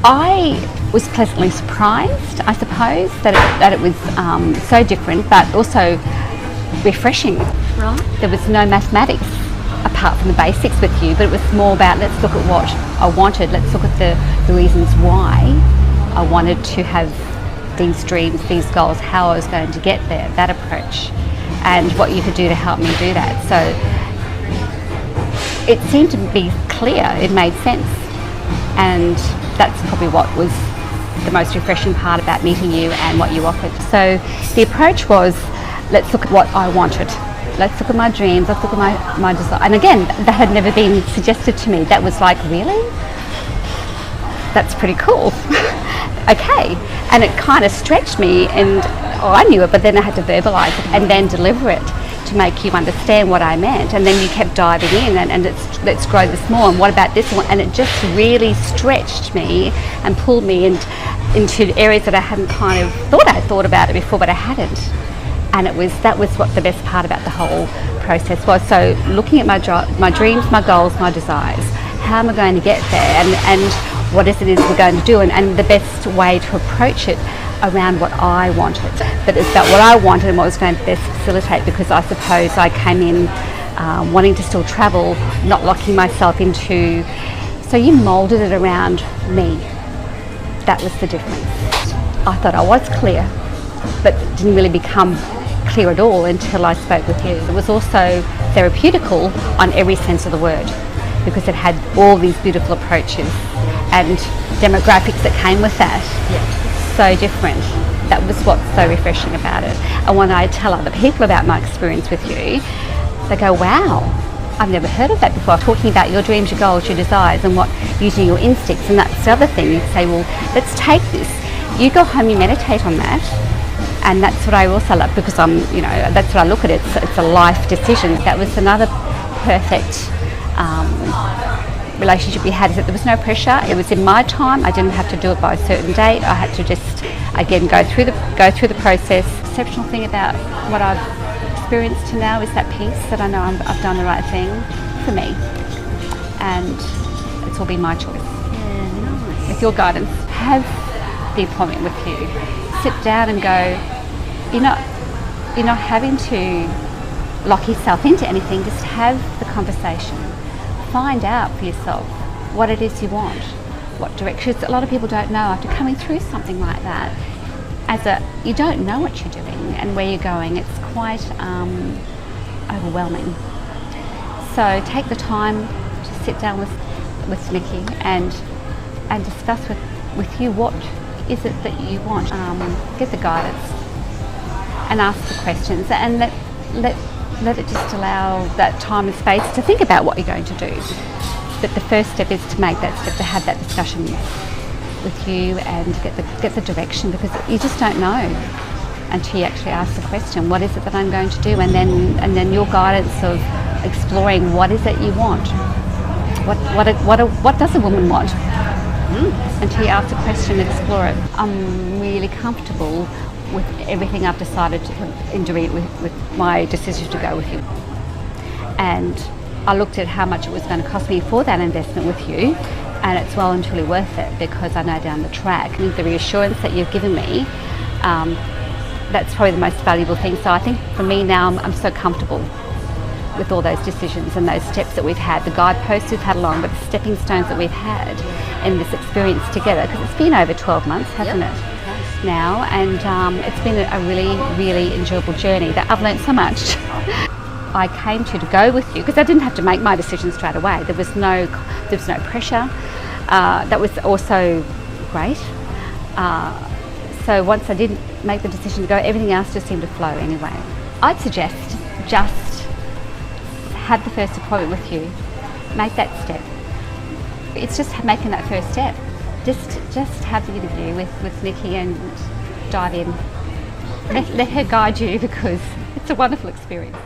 I was pleasantly surprised, I suppose, that it was so different, but also refreshing. Right. There was no mathematics apart from the basics with you, but it was more about, let's look at what I wanted, let's look at the reasons why I wanted to have these dreams, these goals, how I was going to get there, that approach, and what you could do to help me do that. So it seemed to be clear, it made sense, and that's probably what was the most refreshing part about meeting you and what you offered. So the approach was, let's look at what I wanted. Let's look at my dreams, let's look at my desire. And again, that had never been suggested to me. That was like, really? That's pretty cool. Okay. And it kind of stretched me, and I knew it, but then I had to verbalise it and then deliver it to make you understand what I meant. And then you kept diving in and let's grow this more, and what about this one? And it just really stretched me and pulled me into areas that I hadn't kind of thought about it before, but I hadn't. And that was what the best part about the whole process was. So looking at my dreams, my goals, my desires, how am I going to get there, and what is it we're going to do, and the best way to approach it around what I wanted. But it's about what I wanted and what was going to best facilitate, because I suppose I came in wanting to still travel, not locking myself into, so you moulded it around me. That was the difference. I thought I was clear, but didn't really become clear at all until I spoke with you. It was also therapeutical on every sense of the word, because it had all these beautiful approaches and demographics that came with that. So different. That was what's so refreshing about it. And when I tell other people about my experience with you, they go, wow, I've never heard of that before. Talking about your dreams, your goals, your desires, and what using your instincts, and that's the other thing. You say, well, let's take this. You go home, you meditate on that, and that's what I also love, because that's what I look at it. It's a life decision. That was another perfect relationship we had, is that there was no pressure. It was in my time. I didn't have to do it by a certain date. I had to just, again, go through the process. The exceptional thing about what I've experienced to now is that peace, that I know I've done the right thing for me, and it's all been my choice. Nice. With your guidance, have the appointment with you. Sit down and go, you're not having to lock yourself into anything, just have the conversation. Find out for yourself what it is you want, what directions. A lot of people don't know after coming through something like that. You don't know what you're doing and where you're going. It's quite overwhelming. So take the time to sit down with Nikki and discuss with you what is it that you want. Get the guidance and ask the questions, and let it just allow that time and space to think about what you're going to do. But the first step is to make that step, to have that discussion with you and get the direction, because you just don't know until you actually ask the question, what is it that I'm going to do? And then your guidance of exploring what is it you want. What does a woman want? Until you ask the question and explore it. I'm really comfortable with everything I've decided in doing it with my decision to go with you. And I looked at how much it was going to cost me for that investment with you, and it's well and truly worth it, because I know down the track, and the reassurance that you've given me, that's probably the most valuable thing. So I think for me now, I'm so comfortable with all those decisions and those steps that we've had, the guideposts we've had along, but the stepping stones that we've had in this experience together, because it's been over 12 months, hasn't it? Now, and it's been a really, really enjoyable journey that I've learned so much. I came to go with you because I didn't have to make my decision straight away. There was no pressure. That was also great. So once I did make the decision to go, everything else just seemed to flow anyway. I'd suggest just have the first appointment with you. Make that step. It's just making that first step. Just have the interview with Nikki and dive in. Let her guide you, because it's a wonderful experience.